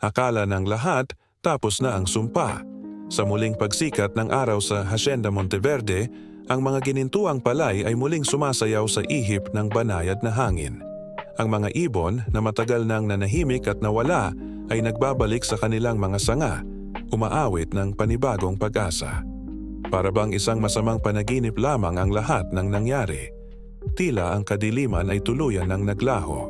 Akala ng lahat tapos na ang sumpa. Sa muling pagsikat ng araw sa Hacienda Monteverde, ang mga ginintuang palay ay muling sumasayaw sa ihip ng banayad na hangin. Ang mga ibon na matagal nang nanahimik at nawala ay nagbabalik sa kanilang mga sanga, umaawit ng panibagong pag-asa. Para bang isang masamang panaginip lamang ang lahat ng nangyari. Tila ang kadiliman ay tuluyan ng naglaho.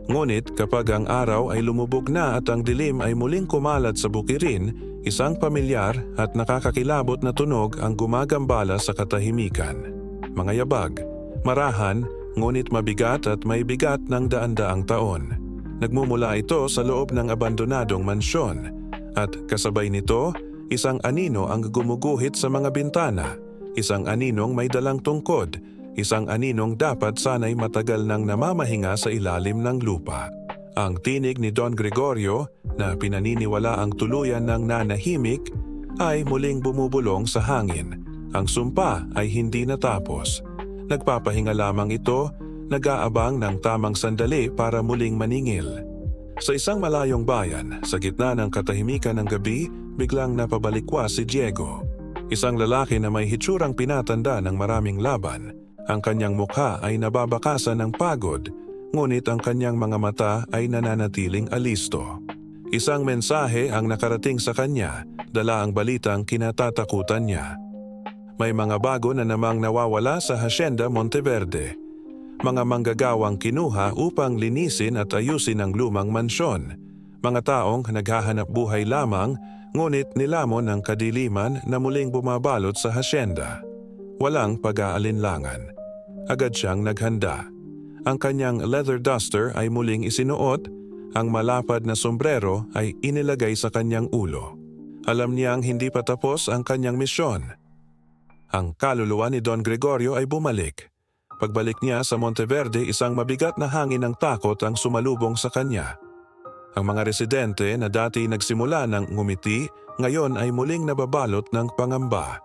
Ngunit kapag ang araw ay lumubog na at ang dilim ay muling kumalat sa bukirin, isang pamilyar at nakakakilabot na tunog ang gumagambala sa katahimikan. Mga yabag, marahan, ngunit mabigat at may bigat ng daan-daang taon. Nagmumula ito sa loob ng abandonadong mansyon at kasabay nito, isang anino ang gumuguhit sa mga bintana, isang aninong may dalang tungkod, isang aninong dapat sana'y matagal nang namamahinga sa ilalim ng lupa. Ang tinig ni Don Gregorio na pinaniniwala ang tuluyan ng nanahimik ay muling bumubulong sa hangin. Ang sumpa ay hindi natapos. Nagpapahinga lamang ito, nag-aabang ng tamang sandali para muling maningil. Sa isang malayong bayan, sa gitna ng katahimikan ng gabi, biglang napabalikwas si Diego. Isang lalaki na may hitsurang pinatanda ng maraming laban. Ang kanyang mukha ay nababakasan ng pagod, ngunit ang kanyang mga mata ay nananatiling alisto. Isang mensahe ang nakarating sa kanya, dala ang balitang kinatatakutan niya. May mga bago na namang nawawala sa Hacienda Monteverde. Mga manggagawang kinuha upang linisin at ayusin ang lumang mansyon. Mga taong naghahanap buhay lamang, ngunit nilamon ng kadiliman na muling bumabalot sa hacienda. Walang pag-aalinlangan. Agad siyang naghanda. Ang kanyang leather duster ay muling isinuot, ang malapad na sombrero ay inilagay sa kanyang ulo. Alam niyang hindi pa tapos ang kanyang misyon. Ang kaluluwa ni Don Gregorio ay bumalik. Pagbalik niya sa Monteverde, isang mabigat na hangin ng takot ang sumalubong sa kanya. Ang mga residente na dati nagsimula ng ngumiti, ngayon ay muling nababalot ng pangamba.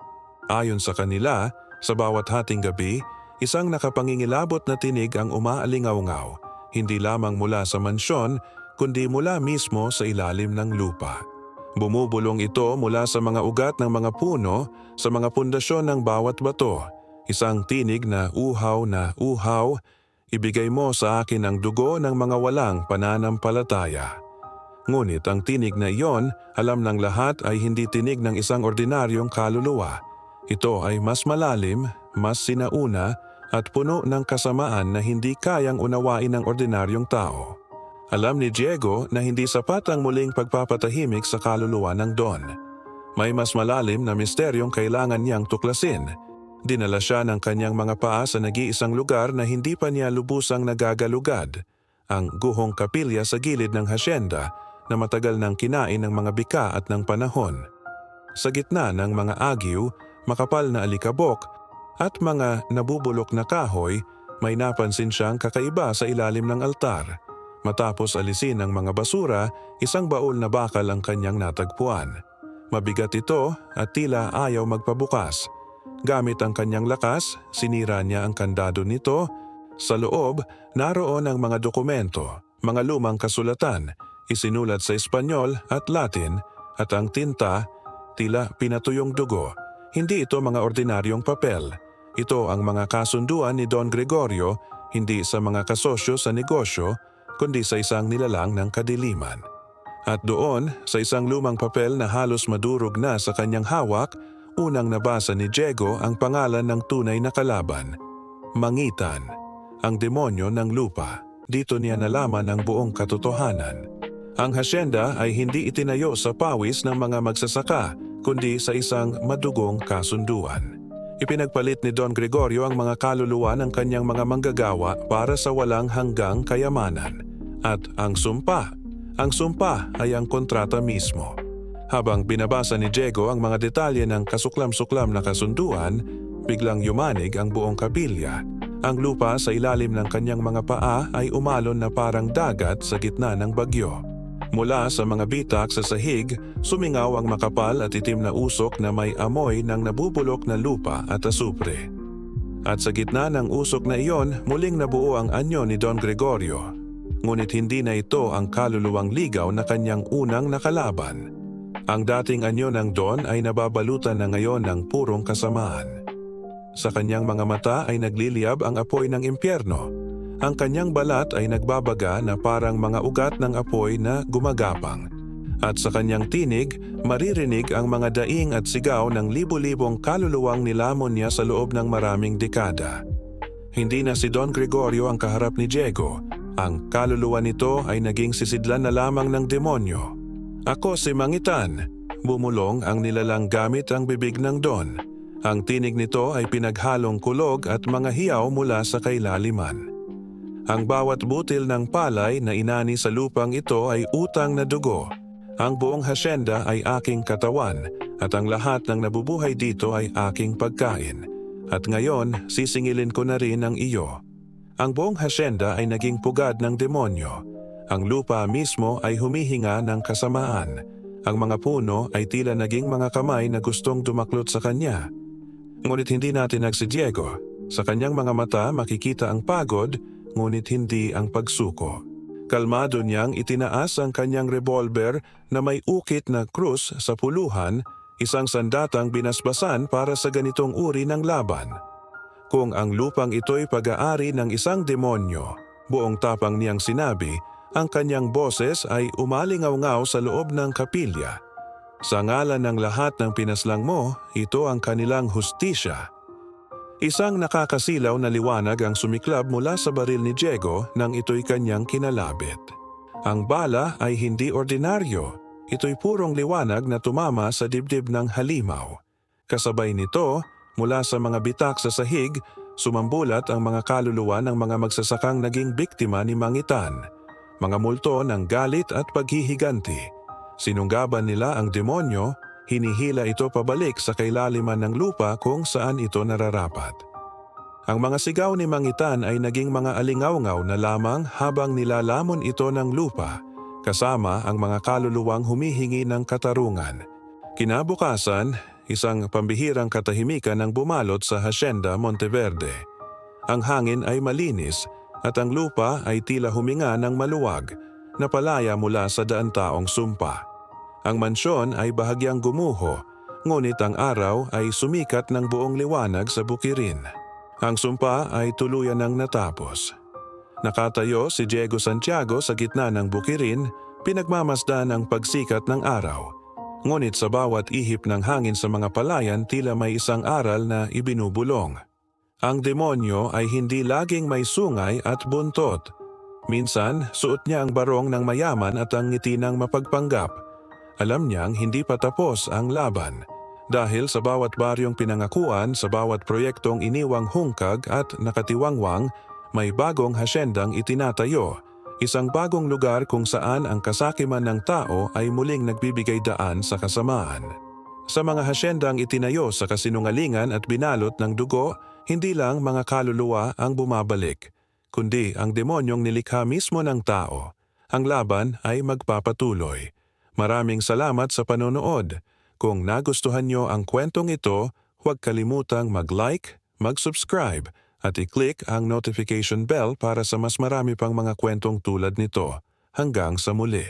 Ayon sa kanila, sa bawat hating gabi, isang nakapangingilabot na tinig ang umaalingaw-ngaw, hindi lamang mula sa mansyon, kundi mula mismo sa ilalim ng lupa. Bumubulong ito mula sa mga ugat ng mga puno, sa mga pundasyon ng bawat bato. Isang tinig na uhaw, ibigay mo sa akin ang dugo ng mga walang pananampalataya. Ngunit ang tinig na iyon, alam ng lahat ay hindi tinig ng isang ordinaryong kaluluwa. Ito ay mas malalim, mas sinauna, at puno ng kasamaan na hindi kayang unawain ng ordinaryong tao. Alam ni Diego na hindi sapat ang muling pagpapatahimik sa kaluluwa ng Don. May mas malalim na misteryong kailangan niyang tuklasin. Dinala siya ng kanyang mga paa sa nag-iisang lugar na hindi pa niya lubusang nagagalugad, ang guhong kapilya sa gilid ng hacienda na matagal nang kinain ng mga bika at ng panahon. Sa gitna ng mga agiw, makapal na alikabok, at mga nabubulok na kahoy, may napansin siyang kakaiba sa ilalim ng altar. Matapos alisin ang mga basura, isang baul na bakal ang kanyang natagpuan. Mabigat ito at tila ayaw magpabukas. Gamit ang kanyang lakas, sinira niya ang kandado nito. Sa loob, naroon ang mga dokumento, mga lumang kasulatan, isinulat sa Espanyol at Latin, at ang tinta, tila pinatuyong dugo. Hindi ito mga ordinaryong papel. Ito ang mga kasunduan ni Don Gregorio, hindi sa mga kasosyo sa negosyo, kundi sa isang nilalang ng kadiliman. At doon, sa isang lumang papel na halos madurog na sa kanyang hawak, unang nabasa ni Diego ang pangalan ng tunay na kalaban. Mangitan, ang demonyo ng lupa. Dito niya nalaman ang buong katotohanan. Ang hacienda ay hindi itinayo sa pawis ng mga magsasaka, kundi sa isang madugong kasunduan. Ipinagpalit ni Don Gregorio ang mga kaluluwa ng kanyang mga manggagawa para sa walang hanggang kayamanan. At ang sumpa ay ang kontrata mismo. Habang binabasa ni Diego ang mga detalye ng kasuklam-suklam na kasunduan, biglang yumanig ang buong kapilya. Ang lupa sa ilalim ng kanyang mga paa ay umalon na parang dagat sa gitna ng bagyo. Mula sa mga bitak sa sahig, sumingaw ang makapal at itim na usok na may amoy ng nabubulok na lupa at asupre. At sa gitna ng usok na iyon, muling nabuo ang anyo ni Don Gregorio. ngunit hindi na ito ang kaluluwang ligaw na kanyang unang nakalaban. Ang dating anyo ng Don ay nababalutan na ngayon ng purong kasamaan. Sa kanyang mga mata ay nagliliyab ang apoy ng impyerno. Ang kanyang balat ay nagbabaga na parang mga ugat ng apoy na gumagapang. At sa kanyang tinig, maririnig ang mga daing at sigaw ng libu-libong kaluluwang nilamon niya sa loob ng maraming dekada. Hindi na si Don Gregorio ang kaharap ni Diego. Ang kaluluwa nito ay naging sisidlan na lamang ng demonyo. "Ako si Mangitan." Bumulong ang nilalang gamit ang bibig ng Don. Ang tinig nito ay pinaghalong kulog at mga hiyaw mula sa kailaliman. Ang bawat butil ng palay na inani sa lupang ito ay utang na dugo. Ang buong hasyenda ay aking katawan at ang lahat ng nabubuhay dito ay aking pagkain. At ngayon, sisingilin ko na rin ang iyo. Ang buong hasyenda ay naging pugad ng demonyo. Ang lupa mismo ay humihinga ng kasamaan. Ang mga puno ay tila naging mga kamay na gustong dumaklot sa kanya. Ngunit hindi natinag si Diego. Sa kanyang mga mata makikita ang pagod, ngunit hindi ang pagsuko. Kalmado niyang itinaas ang kanyang revolver na may ukit na krus sa puluhan, isang sandatang binasbasan para sa ganitong uri ng laban. Kung ang lupang ito'y pag-aari ng isang demonyo, buong tapang niyang sinabi, ang kanyang boses ay umalingaw-ngaw sa loob ng kapilya. Sa ngalan ng lahat ng pinaslang mo, ito ang kanilang hustisya. Isang nakakasilaw na liwanag ang sumiklab mula sa baril ni Diego nang ito'y kanyang kinalabit. Ang bala ay hindi ordinaryo. Ito'y purong liwanag na tumama sa dibdib ng halimaw. Kasabay nito, mula sa mga bitak sa sahig, sumambulat ang mga kaluluwa ng mga magsasakang naging biktima ni Mangitan. Mga multo ng galit at paghihiganti. Sinunggaban nila ang demonyo. Hinihila ito pabalik sa kailaliman ng lupa kung saan ito nararapat. Ang mga sigaw ni Mangitan ay naging mga alingaw-ngaw na lamang habang nilalamon ito ng lupa, kasama ang mga kaluluwang humihingi ng katarungan. Kinabukasan, isang pambihirang katahimikan ang bumalot sa Hacienda Monteverde. Ang hangin ay malinis at ang lupa ay tila huminga ng maluwag, napalaya mula sa daantaong sumpa. Ang mansyon ay bahagyang gumuho, ngunit ang araw ay sumikat ng buong liwanag sa bukirin. Ang sumpa ay tuluyan ng natapos. Nakatayo si Diego Santiago sa gitna ng bukirin, pinagmamasdan ang pagsikat ng araw. Ngunit sa bawat ihip ng hangin sa mga palayan tila may isang aral na ibinubulong. Ang demonyo ay hindi laging may sungay at buntot. Minsan, suot niya ang barong ng mayaman at ang ngiti ng mapagpanggap. Alam niyang hindi pa tapos ang laban. Dahil sa bawat baryong pinangakuan, sa bawat proyektong iniwang hungkag at nakatiwangwang, may bagong hasyendang itinatayo. Isang bagong lugar kung saan ang kasakiman ng tao ay muling nagbibigay daan sa kasamaan. Sa mga hasyendang itinayo sa kasinungalingan at binalot ng dugo, hindi lang mga kaluluwa ang bumabalik, kundi ang demonyong nilikha mismo ng tao. Ang laban ay magpapatuloy. Maraming salamat sa panonood. Kung nagustuhan nyo ang kwentong ito, huwag kalimutang mag-like, mag-subscribe at i-click ang notification bell para sa mas marami pang mga kwentong tulad nito. Hanggang sa muli.